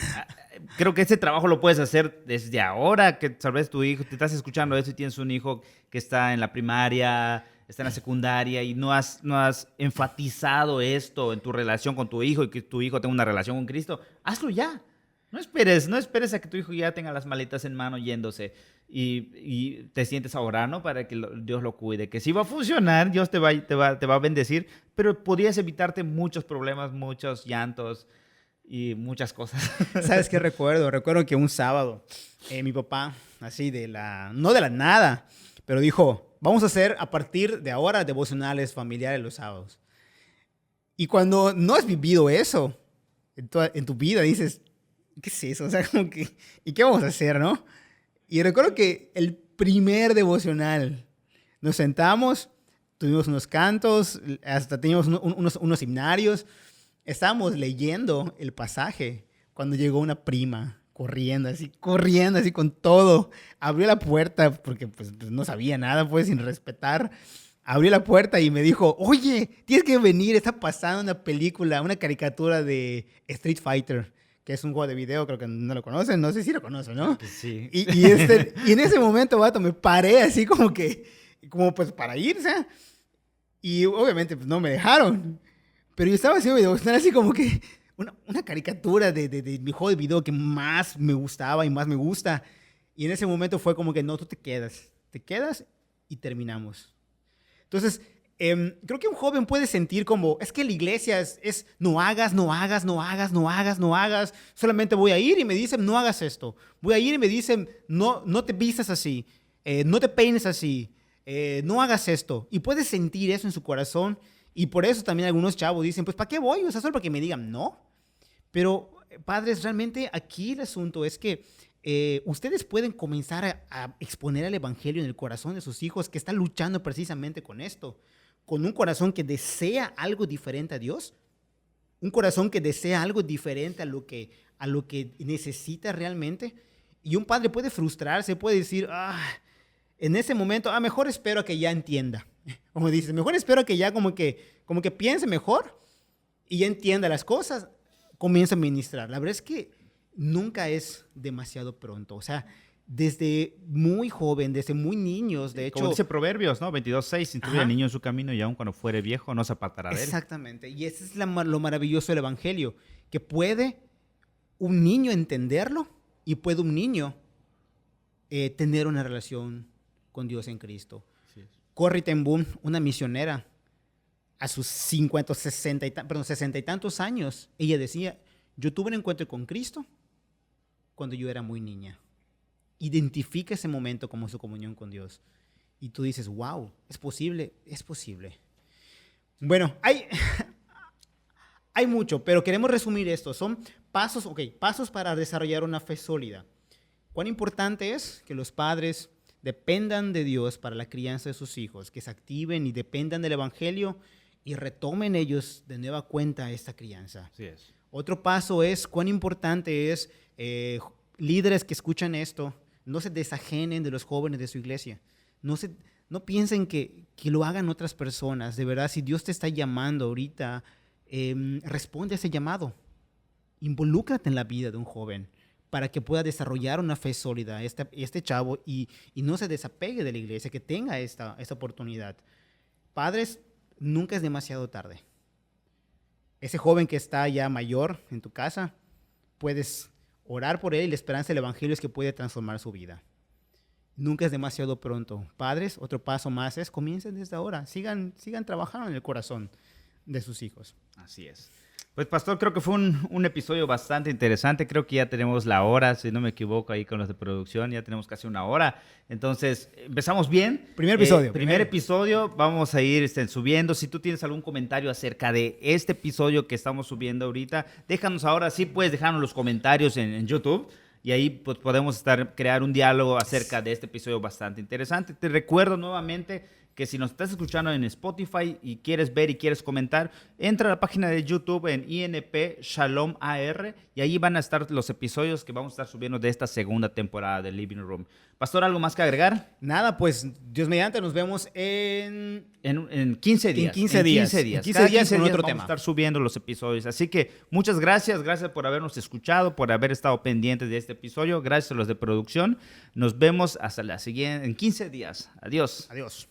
creo que ese trabajo lo puedes hacer desde ahora, que tal vez tu hijo, te estás escuchando esto y tienes un hijo que está en la primaria, está en la secundaria y no has enfatizado esto en tu relación con tu hijo y que tu hijo tenga una relación con Cristo. Hazlo ya. No esperes a que tu hijo ya tenga las maletas en mano yéndose y te sientes a orar, ¿no? Para que Dios lo cuide. Que sí va a funcionar, Dios te va a bendecir, pero podrías evitarte muchos problemas, muchos llantos y muchas cosas. ¿Sabes qué recuerdo? Recuerdo que un sábado mi papá, así no de la nada, pero dijo, vamos a hacer a partir de ahora devocionales familiares los sábados. Y cuando no has vivido eso en tu vida, dices, ¿qué es eso? O sea, como que, ¿y qué vamos a hacer, no? Y recuerdo que el primer devocional, nos sentamos, tuvimos unos cantos, hasta teníamos unos himnarios, estábamos leyendo el pasaje cuando llegó una prima corriendo así con todo. Abrió la puerta porque pues no sabía nada, pues sin respetar. Abrió la puerta y me dijo, oye, tienes que venir, está pasando una película, una caricatura de Street Fighter, que es un juego de video, creo que no lo conocen, no sé si lo conocen, ¿no? Sí. Y en ese momento, vato, me paré así como pues para irse. Y obviamente pues no me dejaron. Pero yo estaba haciendo videos, así como que una caricatura de mi juego de video que más me gustaba y más me gusta. Y en ese momento fue como que no, tú te quedas y terminamos. Entonces, creo que un joven puede sentir como, es que la iglesia es no hagas, solamente voy a ir y me dicen, no hagas esto. Voy a ir y me dicen, no te vistas así, no te peines así, no hagas esto. Y puede sentir eso en su corazón. Y por eso también algunos chavos dicen, pues ¿para qué voy? O sea, solo para que me digan no. Pero, padres, realmente aquí el asunto es que ustedes pueden comenzar a exponer el evangelio en el corazón de sus hijos que están luchando precisamente con esto. Con un corazón que desea algo diferente a Dios. Un corazón que desea algo diferente a lo que necesita realmente. Y un padre puede frustrarse, puede decir, en ese momento, mejor espero a que ya entienda. Como dices, mejor espero a que ya como que piense mejor y ya entienda las cosas, comienza a ministrar. La verdad es que nunca es demasiado pronto. O sea, desde muy joven, desde muy niños, de hecho. Como dice Proverbios, ¿no? 22:6, instruye al niño en su camino y aun cuando fuere viejo no se apartará de él. Exactamente. Y eso es lo maravilloso del evangelio, que puede un niño entenderlo y puede un niño tener una relación con Dios en Cristo. Corrie ten Boom, una misionera, a sus 60 y tantos años, ella decía, yo tuve un encuentro con Cristo cuando yo era muy niña. Identifica ese momento como su comunión con Dios. Y tú dices, wow, es posible. Bueno, hay mucho, pero queremos resumir esto. Son pasos para desarrollar una fe sólida. ¿Cuán importante es que los padres dependan de Dios para la crianza de sus hijos, que se activen y dependan del evangelio y retomen ellos de nueva cuenta esta crianza? Así es. Otro paso es cuán importante es líderes que escuchan esto, no se desajenen de los jóvenes de su iglesia. No piensen que lo hagan otras personas. De verdad, si Dios te está llamando ahorita, responde a ese llamado. Involúcrate en la vida de un joven para que pueda desarrollar una fe sólida este chavo y no se desapegue de la iglesia, que tenga esta oportunidad. Padres, nunca es demasiado tarde. Ese joven que está ya mayor en tu casa, puedes orar por él y la esperanza del evangelio es que puede transformar su vida. Nunca es demasiado pronto. Padres, otro paso más es comiencen desde ahora. Sigan trabajando en el corazón de sus hijos. Así es. Pues, pastor, creo que fue un episodio bastante interesante. Creo que ya tenemos la hora, si no me equivoco, ahí con los de producción. Ya tenemos casi una hora. Entonces, empezamos bien. Primer episodio. Primer episodio. Vamos a ir subiendo. Si tú tienes algún comentario acerca de este episodio que estamos subiendo ahorita, déjanos ahora. Sí puedes dejarnos los comentarios en YouTube. Y ahí pues, podemos crear un diálogo acerca de este episodio bastante interesante. Te recuerdo nuevamente que si nos estás escuchando en Spotify y quieres ver y quieres comentar, entra a la página de YouTube en INP Shalom AR y ahí van a estar los episodios que vamos a estar subiendo de esta segunda temporada de Living Room. Pastor, ¿algo más que agregar? Nada, pues Dios mediante nos vemos en 15 días. En 15 días. En 15 días con otro tema. Vamos a estar subiendo los episodios. Así que muchas gracias. Gracias por habernos escuchado, por haber estado pendientes de este episodio. Gracias a los de producción. Nos vemos hasta la siguiente en 15 días. Adiós. Adiós.